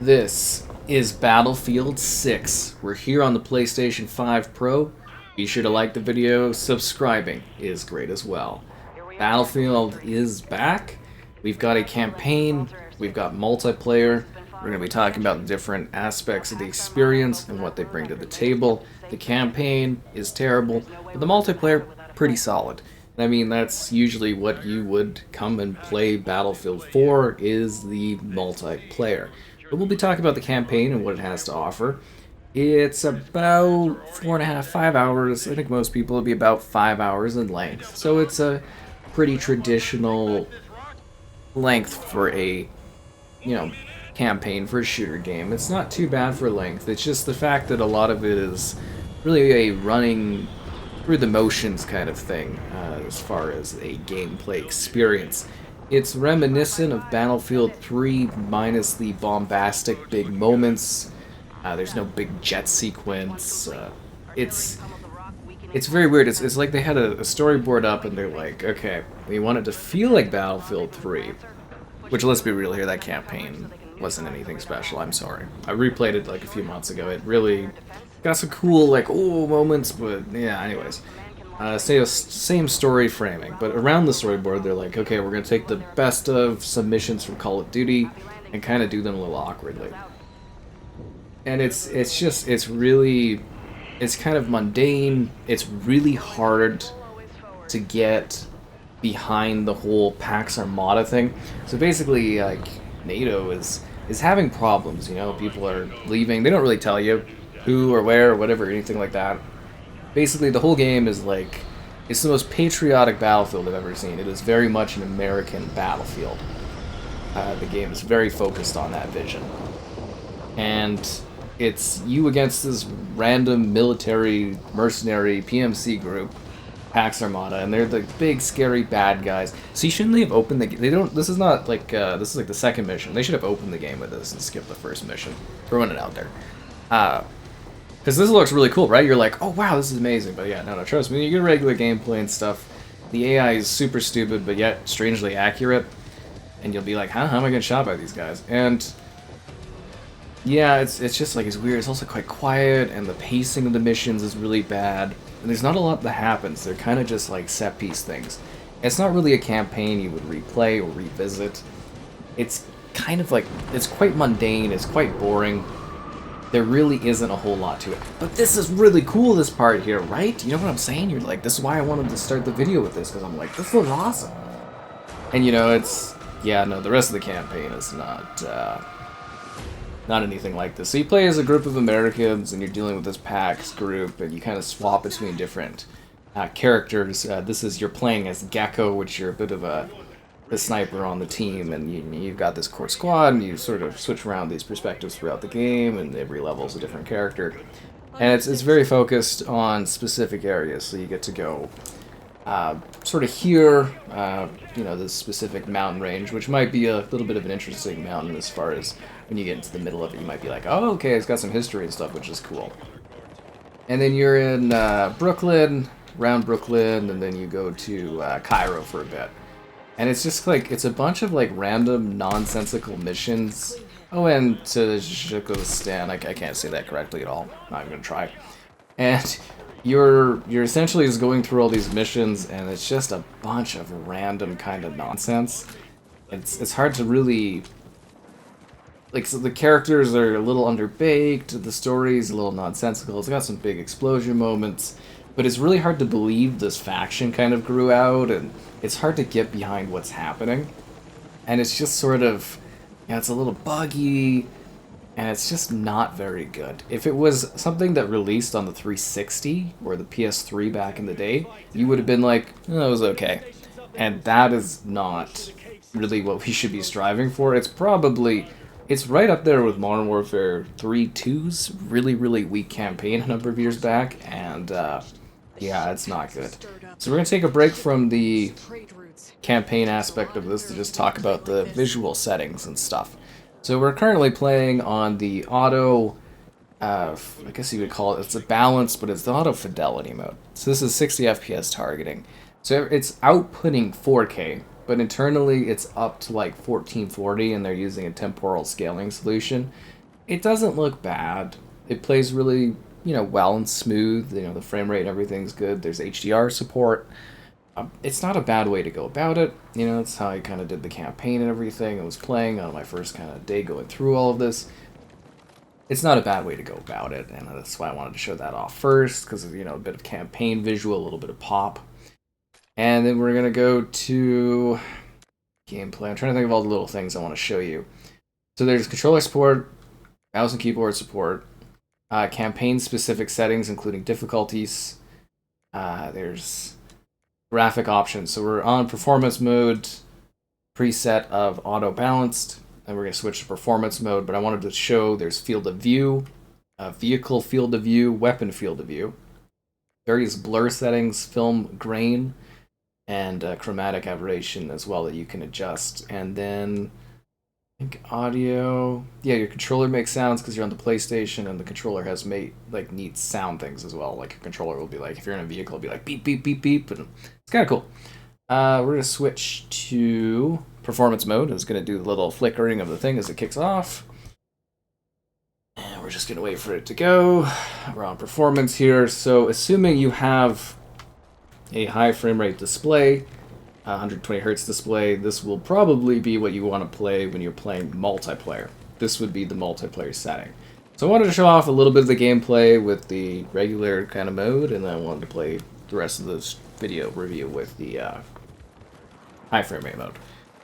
This is Battlefield 6. We're here on the PlayStation 5 Pro. Be sure to like the video. Subscribing is great as well. Battlefield is back. We've got a campaign. We've got multiplayer. We're going to be talking about different aspects of the experience and what they bring to the table. The campaign is terrible, but the multiplayer, pretty solid. I mean, that's usually what you would come and play Battlefield for, is the multiplayer. But we'll be talking about the campaign and what it has to offer. It's about 4.5, 5 hours. I think most people will be about 5 hours in length. So it's a pretty traditional length for a, campaign for a shooter game. It's not too bad for length. It's just the fact that a lot of it is really a running through the motions kind of thing as far as a gameplay experience. It's reminiscent of Battlefield 3 minus the bombastic big moments. There's no big jet sequence. It's very weird. It's like they had a storyboard up and they're like, okay, we want it to feel like Battlefield 3. Which, let's be real here, that campaign wasn't anything special, I'm sorry. I replayed it like a few months ago. It really got some cool, moments, but yeah, anyways. Same story framing, but around the storyboard, they're like, okay, we're going to take the best of submissions from Call of Duty and kind of do them a little awkwardly. And it's kind of mundane. It's really hard to get behind the whole Pax Armada thing. So basically, NATO is having problems, people are leaving. They don't really tell you who or where or whatever, anything like that. Basically, the whole game is it's the most patriotic Battlefield I've ever seen. It is very much an American Battlefield. The game is very focused on that vision. And it's you against this random military, mercenary, PMC group, Pax Armada, and they're the big, scary bad guys. So you shouldn't have opened the game. They don't. This is not this is like the second mission. They should have opened the game with this and skipped the first mission. Throwing it out there. Because this looks really cool, right? You're like, oh wow, this is amazing. But yeah, no, trust me, you get regular gameplay and stuff. The AI is super stupid, but yet strangely accurate. And you'll be like, huh, how am I getting shot by these guys? And yeah, it's just it's weird. It's also quite quiet, and the pacing of the missions is really bad. And there's not a lot that happens. They're kind of just set piece things. It's not really a campaign you would replay or revisit. It's kind of it's quite mundane. It's quite boring. There really isn't a whole lot to it. But this is really cool, this part here, right? You know what I'm saying? You're like, this is why I wanted to start the video with this, because I'm like, this looks awesome. And the rest of the campaign is not anything like this. So you play as a group of Americans, and you're dealing with this PAX group, and you kind of swap between different characters. You're playing as Gecko, which you're a bit of a sniper on the team, and you've got this core squad, and you sort of switch around these perspectives throughout the game, and every level is a different character. And it's very focused on specific areas, so you get to go sort of here, this specific mountain range, which might be a little bit of an interesting mountain as far as when you get into the middle of it, you might be like, oh, okay, it's got some history and stuff, which is cool. And then you're in Brooklyn, around Brooklyn, and then you go to Cairo for a bit. And it's just it's a bunch of random nonsensical missions. Oh, and to Tajikistan, I can't say that correctly at all. I'm not even gonna try. And you're essentially just going through all these missions, and it's just a bunch of random kind of nonsense. It's hard to really so the characters are a little underbaked. The story's a little nonsensical. It's got some big explosion moments. But it's really hard to believe this faction kind of grew out, and it's hard to get behind what's happening. And it's just sort of, it's a little buggy, and it's just not very good. If it was something that released on the 360 or the PS3 back in the day, you would have been like, oh, it was okay. And that is not really what we should be striving for. It's right up there with Modern Warfare 3-2's really, really weak campaign a number of years back, and yeah, it's not good. So we're going to take a break from the campaign aspect of this to just talk about the visual settings and stuff. So we're currently playing on the auto, I guess you would call it's a balance, but it's the auto fidelity mode. So this is 60 FPS targeting. So it's outputting 4K, but internally it's up to like 1440 and they're using a temporal scaling solution. It doesn't look bad. It plays really, well and smooth. The frame rate and everything's good. There's HDR support. It's not a bad way to go about it. That's how I kind of did the campaign and everything. I was playing on my first kind of day going through all of this. It's not a bad way to go about it, and that's why I wanted to show that off first, because of, a bit of campaign visual, a little bit of pop. And then we're going to go to gameplay. I'm trying to think of all the little things I want to show you. So there's controller support, mouse and keyboard support, campaign-specific settings, including difficulties. There's graphic options. So we're on performance mode, preset of auto-balanced. And we're going to switch to performance mode, but I wanted to show there's field of view, vehicle field of view, weapon field of view, various blur settings, film grain, and chromatic aberration as well that you can adjust. And then I think audio, yeah, your controller makes sounds because you're on the PlayStation, and the controller has neat sound things as well. Like your controller will be like, if you're in a vehicle, it'll be like beep, beep, beep, beep, and it's kind of cool. We're going to switch to performance mode. It's going to do the little flickering of the thing as it kicks off. And we're just going to wait for it to go. We're on performance here. So assuming you have a high frame rate display, 120 hertz display, this will probably be what you want to play when you're playing multiplayer. This would be the multiplayer setting. So I wanted to show off a little bit of the gameplay with the regular kind of mode, and then I wanted to play the rest of this video review with the high frame rate mode.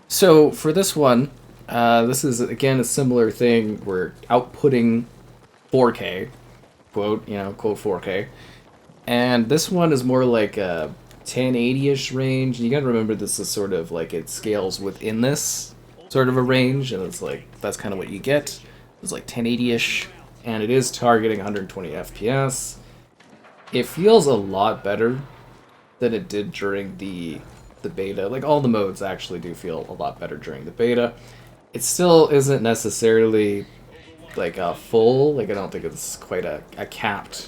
So for this one, this is again a similar thing. We're outputting 4K, quote 4K, and this one is more like a 1080-ish range. And you gotta remember this is sort of like it scales within this sort of a range, and it's like that's kind of what you get. It's like 1080-ish, and it is targeting 120 FPS. It feels a lot better than it did during the beta. Like all the modes actually do feel a lot better during the beta. It still isn't necessarily like a full, I don't think it's quite a capped,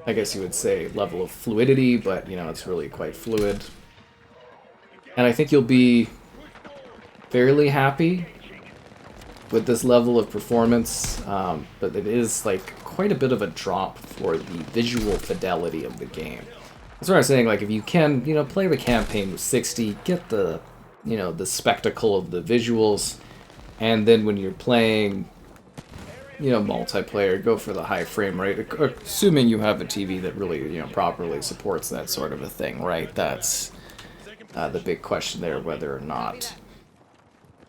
I guess you would say, level of fluidity, but it's really quite fluid. And I think you'll be fairly happy with this level of performance, but it is like quite a bit of a drop for the visual fidelity of the game. That's what I was saying, like if you can, play the campaign with 60, get the, the spectacle of the visuals, and then when you're playing, multiplayer, go for the high frame rate, assuming you have a TV that really, properly supports that sort of a thing, right? That's the big question there, whether or not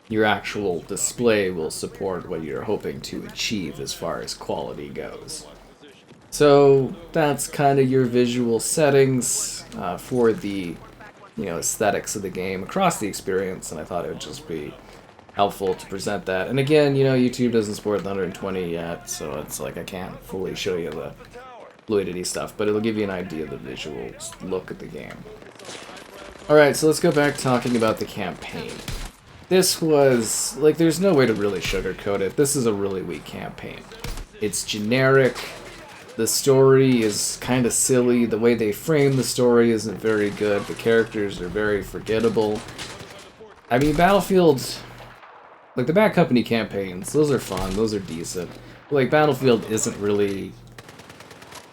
your actual display will support what you're hoping to achieve as far as quality goes. So that's kind of your visual settings for the aesthetics of the game across the experience, and I thought it would just be helpful to present that. And again, YouTube doesn't support the 120 yet, so it's like I can't fully show you the fluidity stuff, but it'll give you an idea of the visual look at the game. Alright, so let's go back talking about the campaign. This was, there's no way to really sugarcoat it. This is a really weak campaign. It's generic. The story is kind of silly. The way they frame the story isn't very good. The characters are very forgettable. I mean, Battlefield, the Bad Company campaigns, those are fun, those are decent. But, Battlefield isn't really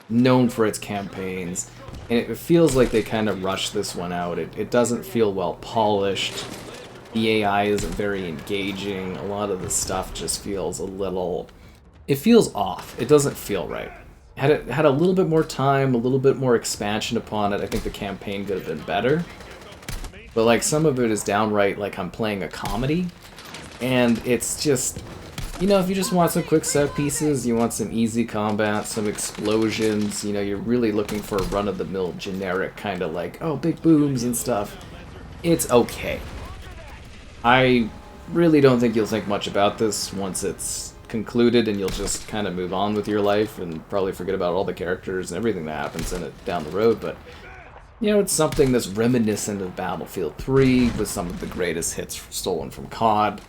known for its campaigns, and it feels like they kind of rushed this one out. It doesn't feel well polished. The AI isn't very engaging. A lot of the stuff just feels a little... It feels off. It doesn't feel right. Had it had a little bit more time, a little bit more expansion upon it, I think the campaign could have been better. But some of it is downright like I'm playing a comedy, and it's just, if you just want some quick set pieces, you want some easy combat, some explosions, you're really looking for a run-of-the-mill generic kind of oh, big booms and stuff, it's okay. I really don't think you'll think much about this once it's concluded, and you'll just kind of move on with your life and probably forget about all the characters and everything that happens in it down the road. But it's something that's reminiscent of Battlefield 3 with some of the greatest hits stolen from COD.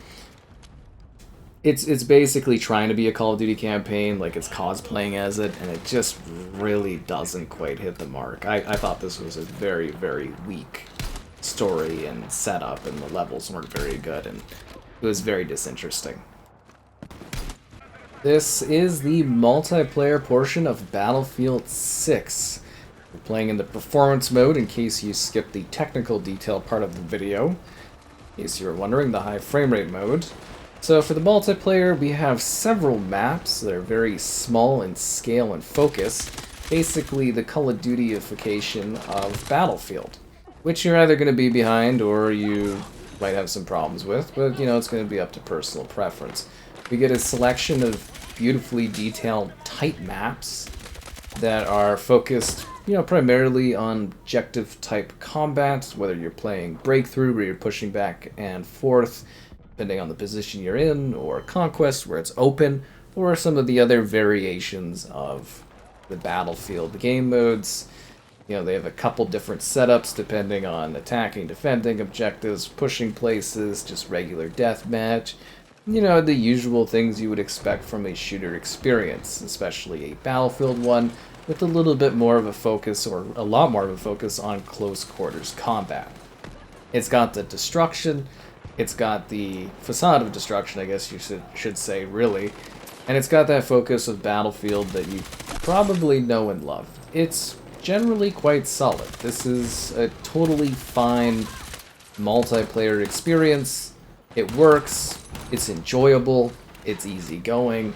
It's basically trying to be a Call of Duty campaign, it's cosplaying as it, and it just really doesn't quite hit the mark. I thought this was a very, very weak story and setup, and the levels weren't very good, and it was very disinteresting. This is the multiplayer portion of Battlefield 6. We're playing in the performance mode in case you skipped the technical detail part of the video. In case you were wondering, the high frame rate mode. So for the multiplayer, we have several maps that are very small in scale and focus. Basically the Call of Duty-ification of Battlefield, which you're either going to be behind or you might have some problems with, but you know, it's going to be up to personal preference. We get a selection of beautifully detailed, tight maps that are focused, you know, primarily on objective-type combat, whether you're playing Breakthrough, where you're pushing back and forth, depending on the position you're in, or Conquest, where it's open, or some of the other variations of the Battlefield game modes. You know, they have a couple different setups depending on attacking, defending, objectives, pushing places, just regular deathmatch. You know, the usual things you would expect from a shooter experience, especially a Battlefield one, with a little bit more of a focus, or a lot more of a focus, on close quarters combat. It's got the destruction, it's got the facade of destruction, I guess you should say, really, and it's got that focus of Battlefield that you probably know and love. It's generally quite solid. This is a totally fine multiplayer experience. It works. It's enjoyable, it's easygoing,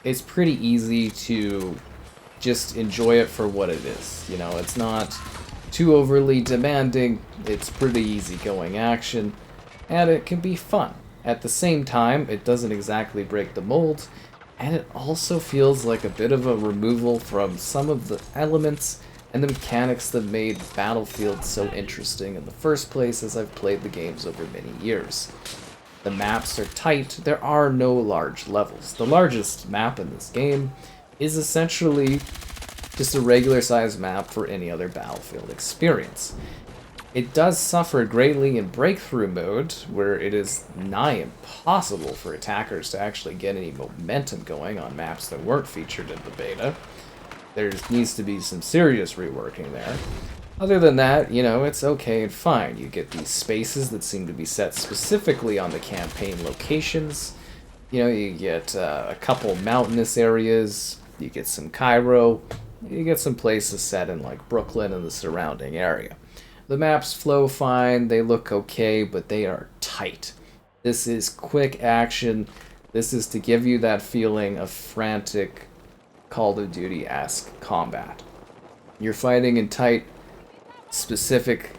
it's pretty easy to just enjoy it for what it is. You know, it's not too overly demanding, it's pretty easygoing action, and it can be fun. At the same time, it doesn't exactly break the mold, and it also feels like a bit of a removal from some of the elements and the mechanics that made Battlefield so interesting in the first place as I've played the games over many years. The maps are tight, there are no large levels. The largest map in this game is essentially just a regular sized map for any other Battlefield experience. It does suffer greatly in Breakthrough mode, where it is nigh impossible for attackers to actually get any momentum going on maps that weren't featured in the beta. There needs to be some serious reworking there. Other than that, you know, it's okay and fine. You get these spaces that seem to be set specifically on the campaign locations. You know, you get a couple mountainous areas, you get some Cairo, you get some places set in like Brooklyn and the surrounding area. The maps flow fine, they look okay, but they are tight. This is quick action. This is to give you that feeling of frantic Call of Duty-esque combat. You're fighting in tight, specific,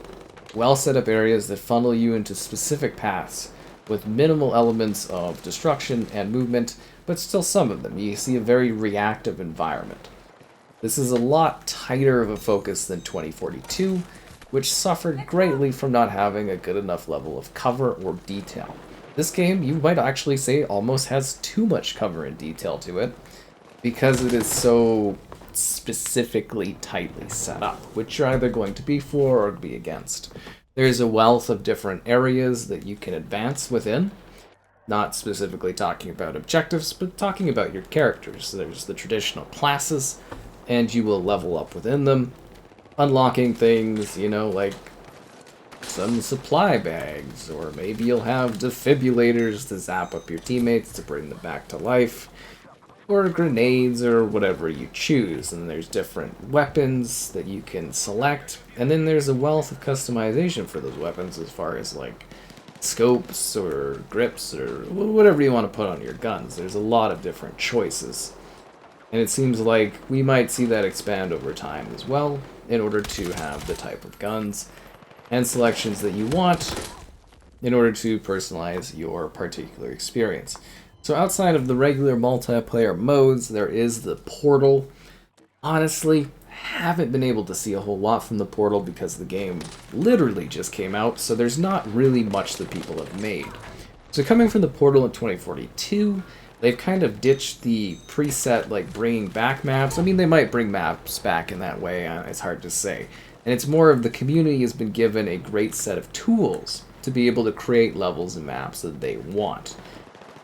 well set up areas that funnel you into specific paths with minimal elements of destruction and movement, but still some of them. You see a very reactive environment. This is a lot tighter of a focus than 2042, which suffered greatly from not having a good enough level of cover or detail. This game, you might actually say, almost has too much cover and detail to it, because it is so specifically tightly set up, which you're either going to be for or be against. There's a wealth of different areas that you can advance within, not specifically talking about objectives, but talking about your characters. There's the traditional classes, and you will level up within them, unlocking things, you know, like some supply bags, or maybe you'll have defibrillators to zap up your teammates to bring them back to life, or grenades, or whatever you choose. And there's different weapons that you can select, and then there's a wealth of customization for those weapons as far as like scopes or grips or whatever you want to put on your guns. There's a lot of different choices, and it seems like we might see that expand over time as well in order to have the type of guns and selections that you want in order to personalize your particular experience. So outside of the regular multiplayer modes, there is the Portal. Honestly, haven't been able to see a whole lot from the Portal because the game literally just came out, so there's not really much that people have made. So coming from the Portal in 2042, they've kind of ditched the preset, like, bringing back maps. I mean, they might bring maps back in that way, it's hard to say. And it's more of the community has been given a great set of tools to be able to create levels and maps that they want.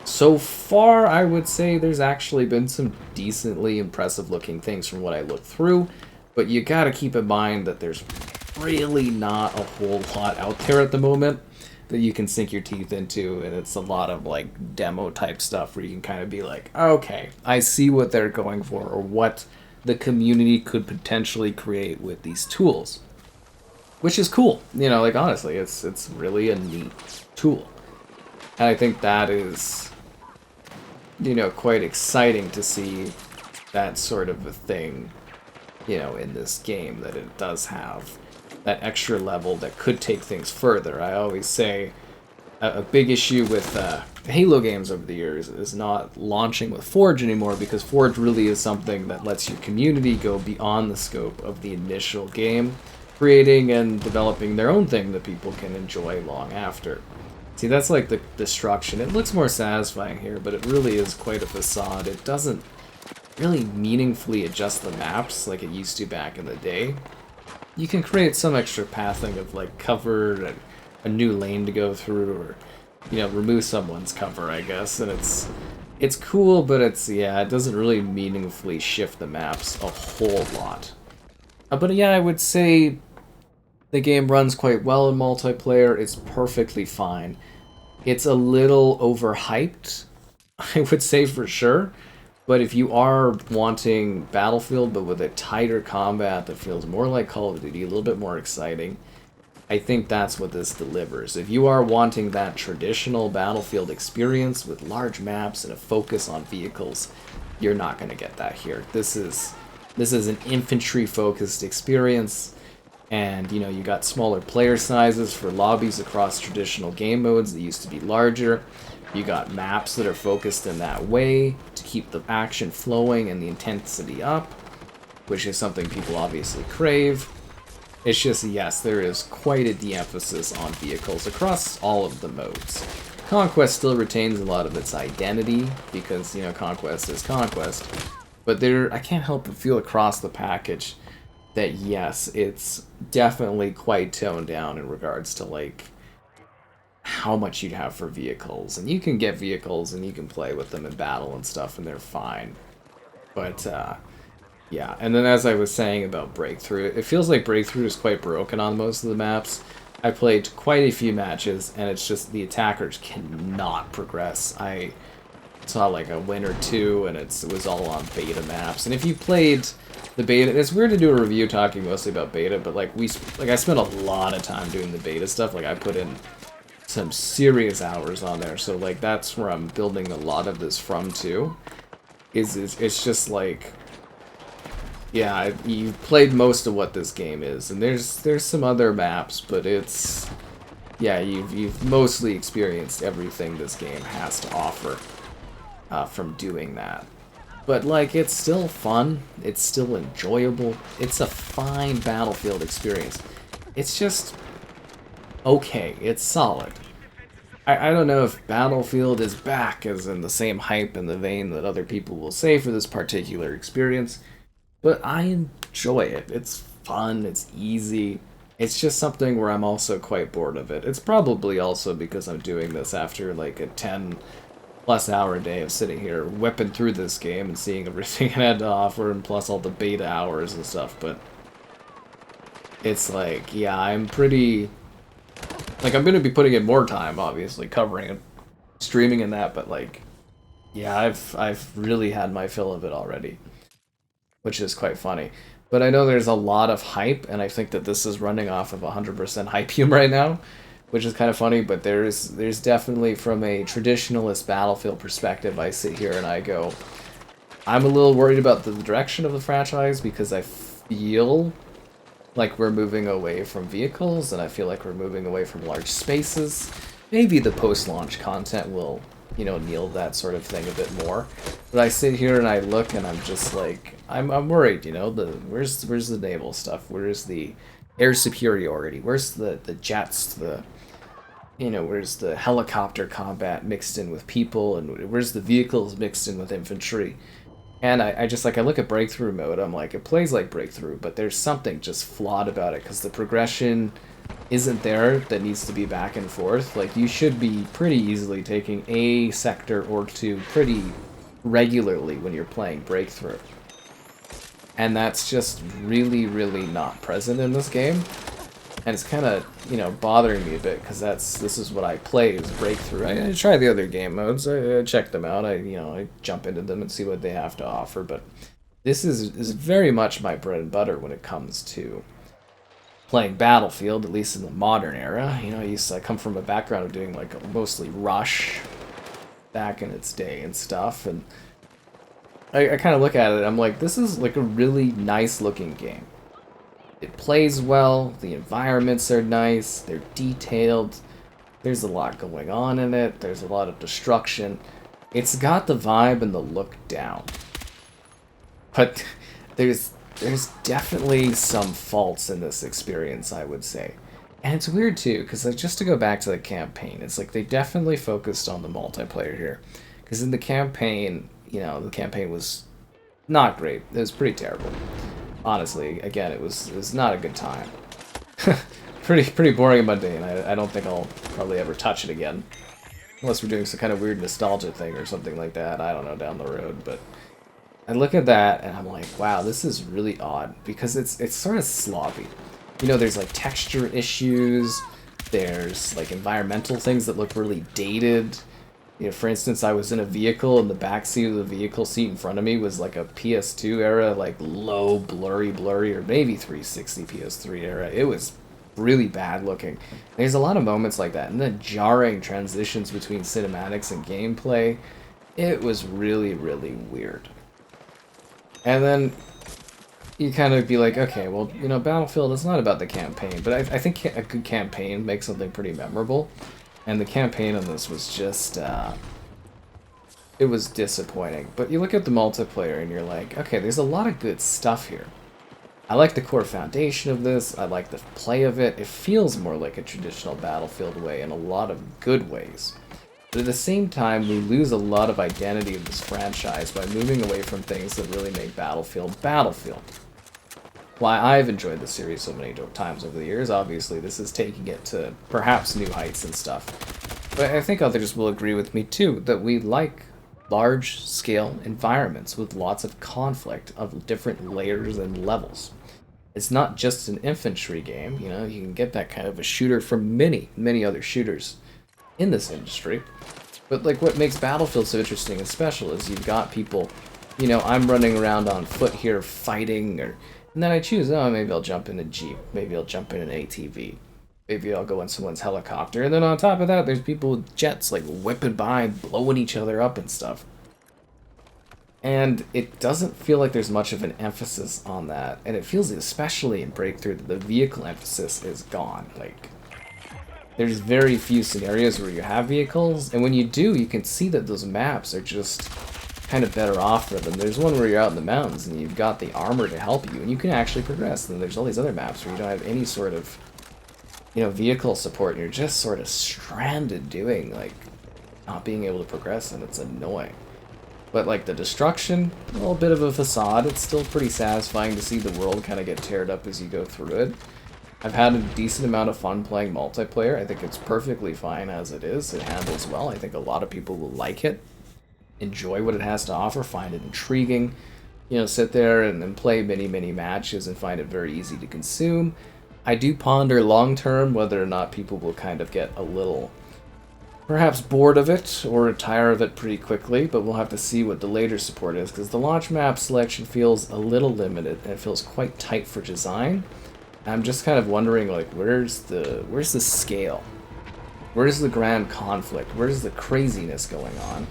So far, I would say there's actually been some decently impressive looking things from what I looked through, but you gotta keep in mind that there's really not a whole lot out there at the moment that you can sink your teeth into, and it's a lot of like demo type stuff where you can kind of be like, okay, I see what they're going for, or what the community could potentially create with these tools, which is cool. You know, like honestly, it's really a neat tool, and I think that is, you know, quite exciting to see that sort of a thing, you know, in this game, that it does have that extra level that could take things further. I always say a big issue with Halo games over the years is not launching with Forge anymore, because Forge really is something that lets your community go beyond the scope of the initial game, creating and developing their own thing that people can enjoy long after. See, that's like the destruction. It looks more satisfying here, but it really is quite a facade. It doesn't really meaningfully adjust the maps like it used to back in the day. You can create some extra pathing of like cover and a new lane to go through, or, you know, remove someone's cover, I guess, and it's cool, but it doesn't really meaningfully shift the maps a whole lot. But yeah, I would say the game runs quite well in multiplayer. It's perfectly fine. It's a little overhyped, I would say, for sure. But if you are wanting Battlefield, but with a tighter combat that feels more like Call of Duty, a little bit more exciting, I think that's what this delivers. If you are wanting that traditional Battlefield experience with large maps and a focus on vehicles, you're not going to get that here. This is an infantry-focused experience, and you know, you got smaller player sizes for lobbies across traditional game modes that used to be larger. You got maps that are focused in that way to keep the action flowing and the intensity up, which is something people obviously crave. It's just, yes, there is quite a de-emphasis on vehicles across all of the modes. Conquest still retains a lot of its identity, because, you know, Conquest is Conquest. But I can't help but feel across the package that, yes, it's definitely quite toned down in regards to, like, how much you'd have for vehicles. And you can get vehicles and you can play with them in battle and stuff, and they're fine. But, yeah, and then as I was saying about Breakthrough, it feels like Breakthrough is quite broken on most of the maps. I played quite a few matches, and it's just the attackers cannot progress. I saw like a win or two, and it was all on beta maps. And if you played the beta, it's weird to do a review talking mostly about beta, but like I spent a lot of time doing the beta stuff. Like I put in some serious hours on there, so like that's where I'm building a lot of this from too. It's just like, yeah, you've played most of what this game is, and there's some other maps, but it's, yeah, you've mostly experienced everything this game has to offer from doing that. But like, it's still fun, it's still enjoyable, it's a fine Battlefield experience. It's just okay, it's solid. I don't know if Battlefield is back as in the same hype and the vein that other people will say for this particular experience, but I enjoy it. It's fun, it's easy. It's just something where I'm also quite bored of it. It's probably also because I'm doing this after like a 10+ hour day of sitting here whipping through this game and seeing everything it had to offer, and plus all the beta hours and stuff, but it's like, yeah, I'm pretty, like, I'm going to be putting in more time, obviously, covering it, streaming and that, but like, yeah, I've really had my fill of it already, which is quite funny. But I know there's a lot of hype, and I think that this is running off of 100% hypium right now, which is kind of funny, but there's definitely, from a traditionalist Battlefield perspective, I sit here and I go, I'm a little worried about the direction of the franchise, because I feel like we're moving away from vehicles, and I feel like we're moving away from large spaces. Maybe the post-launch content will, you know, nail that sort of thing a bit more. But I sit here and I look, and I'm just like, I'm worried, you know, where's the naval stuff? Where's the air superiority? Where's the jets, where's the helicopter combat mixed in with people, and where's the vehicles mixed in with infantry? And I just, like, I look at Breakthrough mode, I'm like, it plays like Breakthrough, but there's something just flawed about it, because the progression isn't there that needs to be back and forth. Like, you should be pretty easily taking a sector or two pretty regularly when you're playing Breakthrough. And that's just really, really not present in this game. And it's kind of, you know, bothering me a bit because this is what I play is Breakthrough. I try the other game modes. I check them out. I jump into them and see what they have to offer. But this is very much my bread and butter when it comes to playing Battlefield, at least in the modern era. You know, I come from a background of doing like mostly Rush back in its day and stuff, and I kind of look at it, I'm like, this is like a really nice looking game. It plays well, the environments are nice, they're detailed, there's a lot going on in it, there's a lot of destruction. It's got the vibe and the look down. But there's definitely some faults in this experience, I would say. And it's weird too, because like, just to go back to the campaign, it's like they definitely focused on the multiplayer here. Because in the campaign, you know, the campaign was not great. It was pretty terrible. Honestly, again, it was not a good time. pretty boring and mundane. I don't think I'll probably ever touch it again. Unless we're doing some kind of weird nostalgia thing or something like that. I don't know, down the road. But I look at that and I'm like, wow, this is really odd. Because it's sort of sloppy. You know, there's like texture issues. There's like environmental things that look really dated. You know, for instance, I was in a vehicle and the back seat of the vehicle seat in front of me was like a PS2 era, like low, blurry, or maybe 360 PS3 era. It was really bad looking. There's a lot of moments like that, and the jarring transitions between cinematics and gameplay. It was really, really weird. And then you kind of be like, okay, well, you know, Battlefield is not about the campaign, but I think a good campaign makes something pretty memorable. And the campaign on this was just, it was disappointing. But you look at the multiplayer and you're like, okay, there's a lot of good stuff here. I like the core foundation of this. I like the play of it. It feels more like a traditional Battlefield way in a lot of good ways. But at the same time, we lose a lot of identity of this franchise by moving away from things that really make Battlefield Battlefield. Why I've enjoyed the series so many times over the years, obviously this is taking it to perhaps new heights and stuff. But I think others will agree with me too, that we like large-scale environments with lots of conflict of different layers and levels. It's not just an infantry game, you know, you can get that kind of a shooter from many other shooters in this industry. But like what makes Battlefield so interesting and special is you've got people, you know, I'm running around on foot here fighting, and then I choose, oh, maybe I'll jump in a Jeep, maybe I'll jump in an ATV, maybe I'll go in someone's helicopter, and then on top of that, there's people with jets, like, whipping by and blowing each other up and stuff. And it doesn't feel like there's much of an emphasis on that, and it feels, especially in Breakthrough, that the vehicle emphasis is gone. Like, there's very few scenarios where you have vehicles, and when you do, you can see that those maps are just kind of better off for them. There's one where you're out in the mountains and you've got the armor to help you and you can actually progress. And there's all these other maps where you don't have any sort of, you know, vehicle support and you're just sort of stranded doing, like, not being able to progress, and it's annoying. But like the destruction, a little bit of a facade. It's still pretty satisfying to see the world kind of get teared up as you go through it. I've had a decent amount of fun playing multiplayer. I think it's perfectly fine as it is. It handles well. I think a lot of people will like it, enjoy what it has to offer, find it intriguing, you know, sit there and then play many matches and find it very easy to consume. I do ponder long term whether or not people will kind of get a little perhaps bored of it or tire of it pretty quickly, but we'll have to see what the later support is, because the launch map selection feels a little limited and it feels quite tight for design. I'm just kind of wondering, like, where's the scale? Where's the grand conflict? Where's the craziness going on?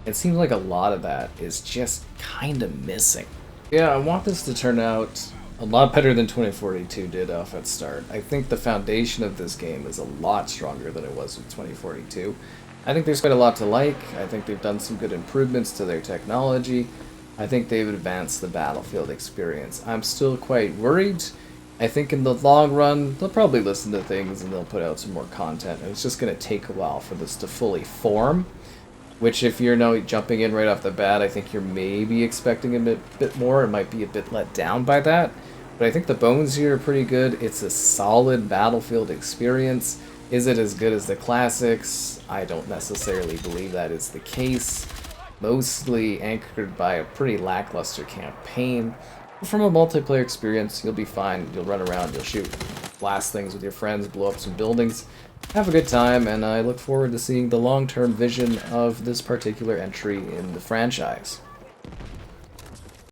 It seems like a lot of that is just kind of missing. Yeah, I want this to turn out a lot better than 2042 did off at start. I think the foundation of this game is a lot stronger than it was with 2042. I think there's quite a lot to like. I think they've done some good improvements to their technology. I think they've advanced the Battlefield experience. I'm still quite worried. I think in the long run, they'll probably listen to things and they'll put out some more content. And it's just going to take a while for this to fully form. Which, if you're jumping in right off the bat, I think you're maybe expecting a bit more. It might be a bit let down by that. But I think the bones here are pretty good. It's a solid Battlefield experience. Is it as good as the classics? I don't necessarily believe that is the case. Mostly anchored by a pretty lackluster campaign. But from a multiplayer experience, you'll be fine. You'll run around, you'll shoot. blast things with your friends, blow up some buildings. Have a good time, and I look forward to seeing the long-term vision of this particular entry in the franchise.